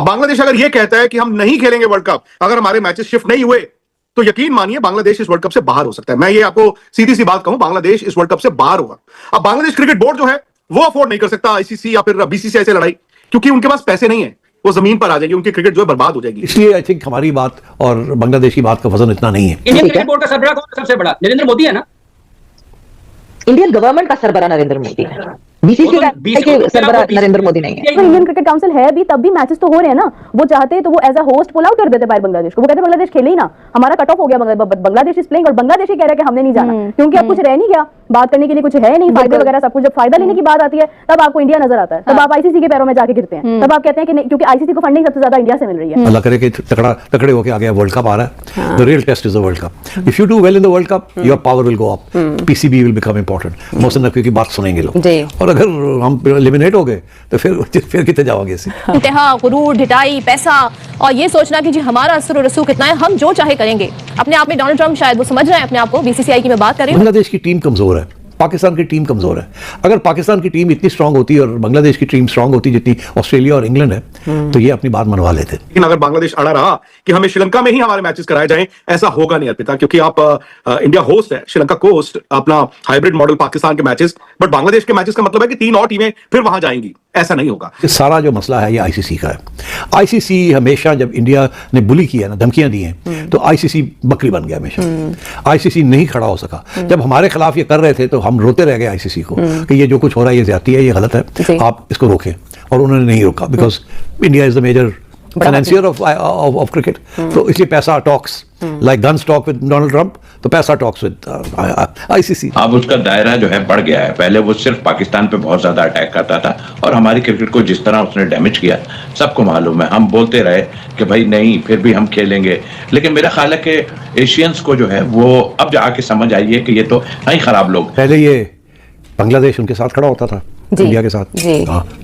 बांग्लादेश अगर ये कहता है कि हम नहीं खेलेंगे वर्ल्ड कप, अगर हमारे मैचेस शिफ्ट नहीं हुए, तो यकीन मानिए बांग्लादेश इस वर्ल्ड कप से बाहर हो सकता है। मैं ये आपको सीधी सी बात कहूं, बांग्लादेश इस वर्ल्ड कप से बाहर होगा। अब बांग्लादेश क्रिकेट बोर्ड जो है वो अफोर्ड नहीं कर सकता आईसीसी या फिर बीसीसीआई से लड़ाई, क्योंकि उनके पास पैसे नहीं है, वो जमीन पर आ जाएगी, उनकी क्रिकेट जो है बर्बाद हो जाएगी। इसलिए आई थिंक हमारी बात और बांग्लादेश की बात का वजन इतना नहीं है। इंडियन क्रिकेट बोर्ड का सरबराह कौन है सबसे बड़ा? नरेंद्र मोदी है ना। इंडियन गवर्नमेंट का सरबराह नरेंद्र मोदी है, बीसीसीआई का सरबराह नरेंद्र मोदी नहीं है। इंडियन क्रिकेट काउंसिल है भी, तब भी मैचेस तो हो रहे हैं ना। वो चाहते तो वो as a host pull out कर देते बाहर बांग्लादेश को। वो कहते बांग्लादेश खेले ही ना, हमारा कट ऑफ हो गया, बांग्लादेश इज प्लेइंग, और बांग्लादेश ही कह रहा है कि हमने नहीं जाना, क्योंकि अब कुछ रह नहीं गया, बात करने के लिए कुछ है नहीं, फायदे वगैरह सब कुछ। जब फायदा लेने की बात आती है तब आपको इंडिया नजर आता है, तब आप आईसीसी के पैरों में जाके गिरते हैं, तब आप कहते हैं कि नहीं, क्योंकि आईसीसी को फंडिंग सबसे ज्यादा इंडिया से मिल रही है। अल्लाह करे कि तकड़े होके आ गया, वर्ल्ड कप आ रहा है। The real test is the world cup. If you do well in the world cup, your power will go up, PCB will become important. Mohsin Naqvi की बात सुनेंगे लोग, और अगर हम एलिमिनेट हो गए तो फिर कितने जाओगे इसे। इंतहा, गुरूर, ढिठाई, पैसा और ये सोचना कि जी हमारा असर और रसूख कितना है, हम जो चाहे करेंगे। अपने आप में डोनाल्ड ट्रंप शायद वो समझ रहे हैं अपने आप को, बीसीसीआई की मैं बात कर रही हूँ। बांग्लादेश की टीम कमजोर है, पाकिस्तान की टीम कमजोर है। अगर पाकिस्तान की टीम इतनी स्ट्रांग होती और बांग्लादेश की टीम स्ट्रांग होती जितनी ऑस्ट्रेलिया और इंग्लैंड है, तो ये अपनी बात मनवा लेते। लेकिन अगर बांग्लादेश अड़ा रहा कि हमें श्रीलंका में ही हमारे मैचेस कराए जाएं, ऐसा होगा नहीं अर्पिता, क्योंकि आप इंडिया होस्ट है, श्रीलंका को होस्ट, अपना हाइब्रिड मॉडल पाकिस्तान के मैचेस, बट बांग्लादेश के मैचेस का मतलब है कि 3 और टीमें फिर वहां जाएंगी, ऐसा नहीं होगा। सारा जो मसला है ये आईसीसी का है। आईसीसी हमेशा जब इंडिया ने बुली किया ना, धमकियां दी हैं, तो आईसीसी बकरी बन गया हमेशा। आईसीसी नहीं खड़ा हो सका। जब हमारे खिलाफ ये कर रहे थे तो हम रोते रह गए आईसीसी को कि ये जो कुछ हो रहा है ये ज्यादती है, ये गलत है, आप इसको रोकें, और उन्होंने नहीं रोका, because India is the major financier of cricket. तो इसलिए पैसा talks, like guns talk with Donald Trump, तो पैसा टॉक्स विद आईसीसी। अब उसका दायरा जो है बढ़ गया है। पहले वो सिर्फ पाकिस्तान पे बहुत ज्यादा अटैक करता था, और हमारी क्रिकेट को जिस तरह उसने डैमेज किया सबको मालूम है। हम बोलते रहे कि भाई नहीं, फिर भी हम खेलेंगे, लेकिन मेरा ख्याल है कि एशियंस को जो है वो अब जाके समझ आई है कि ये तो नहीं खराब लोग। पहले ये बांग्लादेश उनके साथ खड़ा होता था, इंडिया के साथ,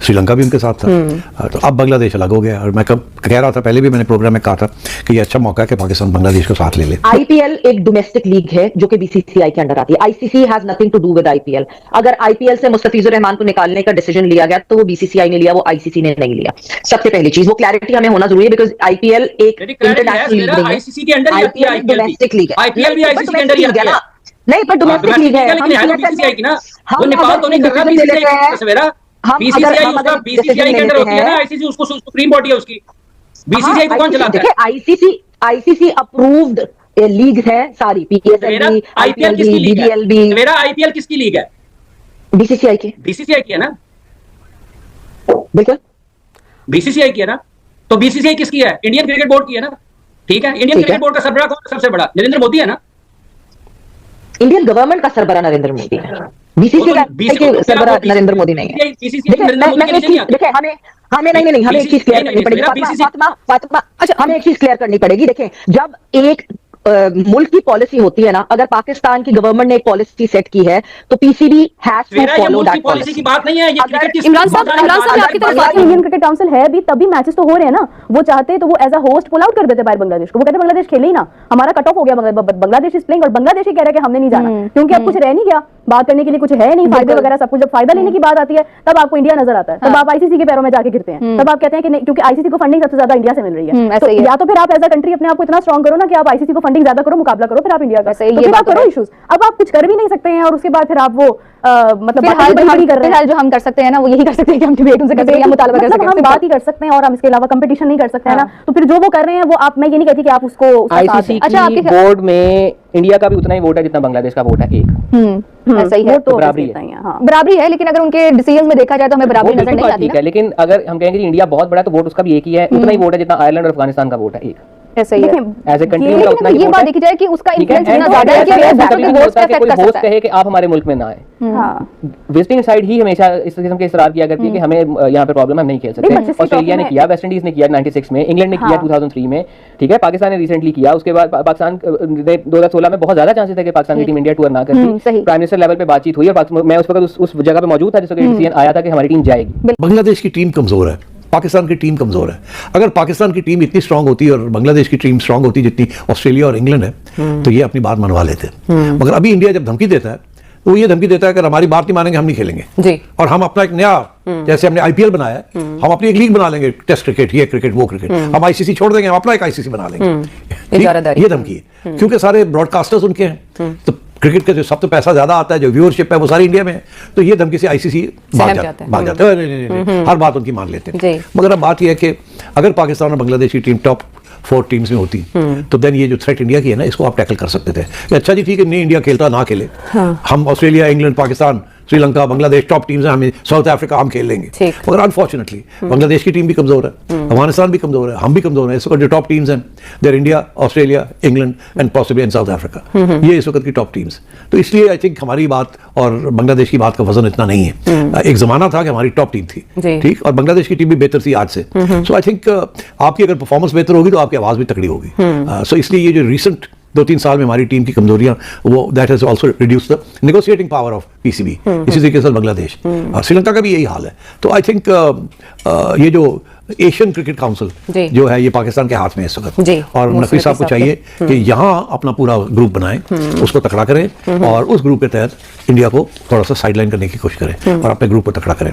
श्रीलंका भी उनके साथ था, तो अब बांग्लादेश अलग हो गया। और मैं कब कह रहा था, पहले भी मैंने प्रोग्राम में कहा था कि ये अच्छा मौका है कि पाकिस्तान बांग्लादेश को साथ ले ले। आईपीएल एक डोमेस्टिक लीग है जो कि बीसीसीआई के अंडर आती है। ICC has nothing to do with IPL. अगर आईपीएल से मुस्तफिजुर रहमान को निकालने का डिसीजन लिया गया तो वो बीसीसीआई ने लिया, वो आईसीसी ने नहीं लिया। सबसे पहली चीज, वो क्लैरिटी हमें होना जरूरी है, बिकॉज आईपीएल एक इंटरनेशनल लीग नहीं है, आईसीसी के अंडर आईपीएल डोमेस्टिक लीग है। आईपीएल भी आईसीसी के अंडर ही है ना। नहीं, पर डोमेस्टिक लीग है, लेकिन है बीसीसीआई की ना, वो नेपाल तो नहीं कर रहा बीसीसीआई सवेरा। बीसीसीआई उसका बीसीसीआई के अंडर होती है ना, आईसीसी उसको सुप्रीम बॉडी है उसकी। बीसीसीआई को कौन चलाता है? आईसीसी अप्रूव्ड लीग है सारी, पीएसएल, आईपीएल किसकी लीग है? मेरा आईपीएल किसकी लीग है? बीसीसीआई की। बीसीसीआई की है ना, बिल्कुल बीसीसीआई की है ना। तो बीसीसीआई किसकी है? इंडियन क्रिकेट बोर्ड की है ना। ठीक है, इंडियन क्रिकेट बोर्ड का सरबराह कौन है सबसे बड़ा? नरेंद्र मोदी है ना। इंडियन गवर्नमेंट का सरबराह नरेंद्र मोदी है, बीसीसी का सरबराह नरेंद्र मोदी नहीं है। देखिए हमें नहीं, हमें एक चीज क्लियर करनी पड़ेगी फातिमा, अच्छा हमें एक चीज क्लियर करनी पड़ेगी। देखें, जब एक मुल्क की पॉलिसी होती है ना, अगर पाकिस्तान की गवर्नमेंट ने एक पॉलिसी सेट की है तो PCB has to follow that policy की बात नहीं है। ये क्रिकेट इमरान साहब आपकी तरफ बात है, इंडियन क्रिकेट काउंसिल है भी, तब भी मैचेस तो हो रहे हैं ना। वो चाहते तो वो as a host pull out कर देते बाहर बांग्लादेश को। वो कहते बांग्लादेश खेले ही ना, हमारा कट ऑफ हो गया, बांग्लादेश इज प्लेइंग, और बांग्लादेश ही कह रहा है कि हमने नहीं जाना, क्योंकि अब कुछ रह नहीं गया, बात करने के लिए कुछ है नहीं, फायदे वगैरह सब कुछ। जब फायदा लेने की बात आती है तब आपको इंडिया नजर आता है, तब आप आईसीसी के पैरों में जाके गिरते हैं, तब आप कहते हैं कि नहीं, क्योंकि आईसीसी को फंडिंग सबसे ज्यादा इंडिया से मिल रही है। तो या तो फिर आप एज अ कंट्री अपने आप को इतना स्ट्रांग करो ना कि आप आईसीसी को फंडिंग ज्यादा करो, मुकाबला करो, फिर आप इंडिया का, तो ये बात करो इश्यूज। अब आप कुछ कर भी नहीं सकते हैं, और उसके बाद फिर आप वो मतलब फिलहाल जो हम कर सकते हैं ना, वो यही कर सकते हैं कि हम डिबेट उनसे कर सकते हैं, मुतालबा कर सकते हैं, हम बात ही कर सकते हैं, और हम इसके अलावा कंपटीशन नहीं कर सकते हैं ना। तो फिर जो वो कर रहे हैं वो आप, मैं ये नहीं कहती कि आप उसको आईसीसी की बोर्ड में इंडिया का भी उतना ही वोट है जितना बांग्लादेश का वोट है, एक ऐसा ही है, तो बराबरी है। बराबरी है, लेकिन अगर उनके डिसीजन में देखा जाए तो हमें बराबरी नजर नहीं आती है। लेकिन अगर हम कहेंगे कि इंडिया बहुत बड़ा, तो वोट उसका भी एक ही है, उतना ही वोट है जितना आयरलैंड और अफगानिस्तान का वोट है, एक ऐसा ही है। एज ए कंट्री उनका उतना ही ये बात देखी जाए कि उसका इन्फ्लुएंस इतना ज्यादा है कि वोट पे इफेक्ट कर सकता है कहे कि आप हमारे मुल्क में ना आए। विजिटिंग साइड ही हमेशा इस किस्म के इसरार किया करती है कि हमें यहाँ पे प्रॉब्लम, हम नहीं खेल सकते। ऑस्ट्रेलिया ने किया, वेस्ट इंडीज ने किया 96 में, इंग्लैंड ने किया 2003 में, ठीक है, पाकिस्तान ने रिसेंटली किया। उसके बाद पाकिस्तान 2016 में बहुत ज्यादा चांसेस थे कि पाकिस्तान की टीम इंडिया टूर ना करती। प्राइम मिनिस्टर लेवल पे बातचीत हुई, मैं उस वक्त उस जगह पे मौजूद था जिस वक्त डिसीजन आया था कि हमारी टीम जाएगी। बांग्लादेश की टीम कमजोर है, पाकिस्तान की टीम कमजोर है। अगर पाकिस्तान की टीम इतनी स्ट्रांग होती और बांग्लादेश की टीम स्ट्रांग होती जितनी ऑस्ट्रेलिया और इंग्लैंड है, तो ये अपनी बात मनवा लेते। मगर अभी इंडिया जब धमकी देता है तो वो ये धमकी देता है कि हमारी बात नहीं मानेंगे, हम नहीं खेलेंगे, और हम अपना एक नया जैसे हमने आईपीएल बनाया है, हम अपनी एक लीग बना लेंगे, टेस्ट क्रिकेट, ये क्रिकेट, वो क्रिकेट, हम आईसीसी छोड़ देंगे, हम अपना एक आईसीसी बना लेंगे। ठीक? ये धमकी है, क्योंकि सारे ब्रॉडकास्टर्स उनके हैं, तो क्रिकेट का जो सब तो पैसा ज्यादा आता है, जो व्यूअरशिप है वो सारी इंडिया में है, तो ये धमकी से आईसीसी भाग जाता है, नहीं, हर बात उनकी मान लेते हैं। मगर अब बात यह है कि अगर पाकिस्तान और बांग्लादेश की टीम टॉप 4 टीम्स में होती, तो देन ये जो थ्रेट इंडिया की है ना, इसको आप टैकल कर सकते थे कि अच्छा जी ठीक है, नहीं इंडिया खेलता ना खेले, हम Australia, England, Pakistan, Sri Lanka, Bangladesh top teams हैं, हमें साउथ अफ्रीका हम खेल लेंगे। मगर अनफॉर्चुनेटली बांग्लादेश की टीम भी कमजोर है, अफगानिस्तान भी कमजोर है, हम भी कमजोर हैं। इस वक्त जो टॉप टीम्स हैं there India, Australia, England and possibly and South Africa, ये इस वक्त की टॉप टीम्स। तो इसलिए आई थिंक हमारी बात और बांग्लादेश की बात का वजन इतना नहीं है। एक जमाना था कि हमारी टॉप टीम थी, ठीक, और बांग्लादेश की टीम भी बेहतर थी आज से। सो आई थिंक आपकी अगर परफॉर्मेंस बेहतर होगी तो आपकी आवाज भी तगड़ी होगी। सो इसलिए ये जो रिसेंट 2-3 साल में हमारी टीम की कमजोरियां, वो that has also reduced the negotiating power of PCB. इसी तरीके से बांग्लादेश, श्रीलंका का भी यही हाल है। तो आई थिंक ये जो एशियन क्रिकेट काउंसिल जो है, ये पाकिस्तान के हाथ में है इस वक्त, और नकवी साहब को चाहिए कि यहाँ अपना पूरा ग्रुप बनाएं, उसको तकड़ा करें, और उस ग्रुप के तहत इंडिया को थोड़ा सा साइडलाइन करने की कोशिश करें और अपने ग्रुप को तकड़ा करें।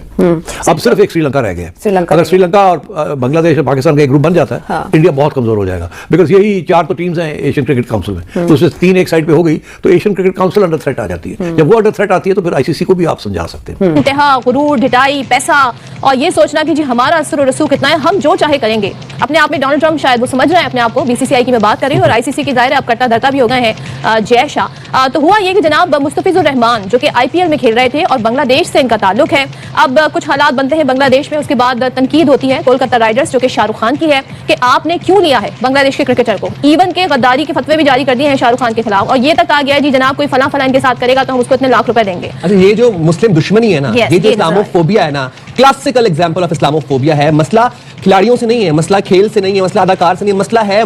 अब सिर्फ एक श्रीलंका रह गया। अगर श्रीलंका और बांग्लादेश और पाकिस्तान का एक ग्रुप बन जाता है, इंडिया बहुत कमजोर हो जाएगा, बिकॉज यही 4 तो टीम्स हैं एशियन क्रिकेट काउंसिल में, तो उसमें 3 एक साइड पे हो गई तो Asian cricket council under threat आ जाती है। जब वो अंडर थ्रेट आती है तो फिर आईसीसी को भी आप समझा सकते हैं। इंतहा, गुरूर, ढिठाई, पैसा और ये सोचना कि जी हमारा असर और रसूख कितना है, हम जो चाहे करेंगे। अपने आप में डोनाल्ड ट्रंप शायद वो समझ रहे हैं अपने आप को, बीसीसीआई की मैं बात कर रही हूँ, और आईसीसी की जाहिर है अब कट्टा धरता भी हो गए हैं जय शाह। तो हुआ ये कि जनाब मुस्तफिजुर रहमान जो कि आईपीएल में खेल रहे थे और बांग्लादेश से इनका ताल्लुक है, अब कुछ हालात बनते हैं बांग्लादेश में, उसके बाद तनकीद होती है कोलकाता राइडर्स जो कि शाहरुख खान की है कि आपने क्यों लिया है बांग्लादेश के क्रिकेटर को, इवन के गद्दारी के फतवे भी जारी कर दिए हैं शाहरुख खान के खिलाफ, और ये तक आ गया है जी जनाब कोई फला फला इनके साथ करेगा तो हम उसको इतने लाख रुपए देंगे। अच्छा, ये जो मुस्लिम दुश्मनी है ना, ये जो इस्लामोफोबिया है ना, क्लासिकल एग्जांपल ऑफ इस्लामोफोबिया है। मसला खिलाड़ियों से नहीं है, मसला खेल से नहीं है, मसला अदाकार से नहीं है, मसला है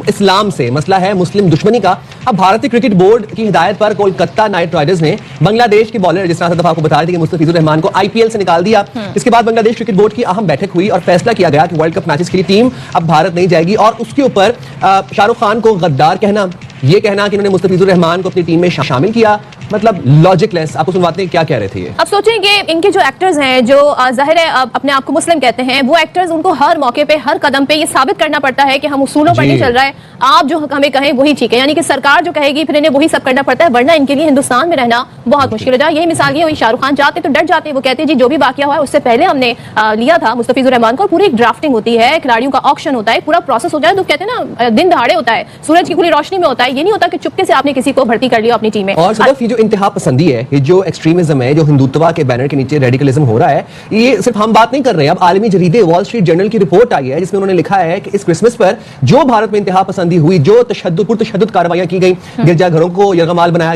इस्लाम से, मसला है मुस्लिम दुश्मनी का। अब भारतीय क्रिकेट बोर्ड की हिदायत पर कोलकाता नाइट राइडर्स ने बांग्लादेश के बॉलर, जिस तरह से आपको बता रही थी कि मुस्तफिजुर रहमान को आईपीएल से निकाल दिया। इसके बाद बांग्लादेश क्रिकेट बोर्ड की अहम बैठक हुई और फैसला किया गया कि वर्ल्ड कप मैचेस के लिए टीम अब भारत नहीं जाएगी, और उसके ऊपर शाहरुख खान को गद्दार कहना, ये कहना कि इन्होंने मुस्तफिजुर रहमान को अपनी टीम में शामिल किया, मतलब लॉजिकलेस। आपको सुनवाते हैं क्या कह रहे थे ये। अब सोचें कि इनके जो एक्टर्स हैं, जो जाहिर है अपने आप को मुस्लिम कहते हैं, वो एक्टर्स उनको हर मौके पे, हर कदम पे ये साबित करना पड़ता है कि हम उसूलों पर नहीं चल रहा है, आप जो हमें कहें वही ठीक है, यानी कि सरकार जो कहेगी फिर इन्हें वही सब करना पड़ता है, वरना इनके लिए हिंदुस्तान में रहना बहुत मुश्किल हो जाए। यही मिसाल ये हुई, शाहरुख खान जाते तो डर जाते, वो कहते हैं जी जो भी वाकया हुआ है उससे पहले हमने लिया था मुस्तफिजुर रहमान को, पूरी एक ड्राफ्टिंग होती है, खिलाड़ियों का ऑक्शन होता है, पूरा प्रोसेस होता है, तो कहते हैं ना दिन दहाड़े होता है, सूरज की खुली रोशनी में होता है, ये नहीं होता कि चुपके से आपने किसी को भर्ती कर लिया अपनी टीम में। और सिर्फ ये जो इंतहा पसंदी है, ये जो एक्सट्रीमिज्म है, जो हिंदुत्व के बैनर के नीचे रेडिकलिज्म हो रहा है, ये सिर्फ हम बात नहीं कर रहे हैं। अब आलमी जरीदे वॉल स्ट्रीट जर्नल की रिपोर्ट आई है जिसमें उन्होंने लिखा है कि इस क्रिसमस पर जो भारत में इंतहा पसंदी हुई, जो तशद्दुद कार्रवाइयां की गई, गिरजाघरों को यरगमाल बनाया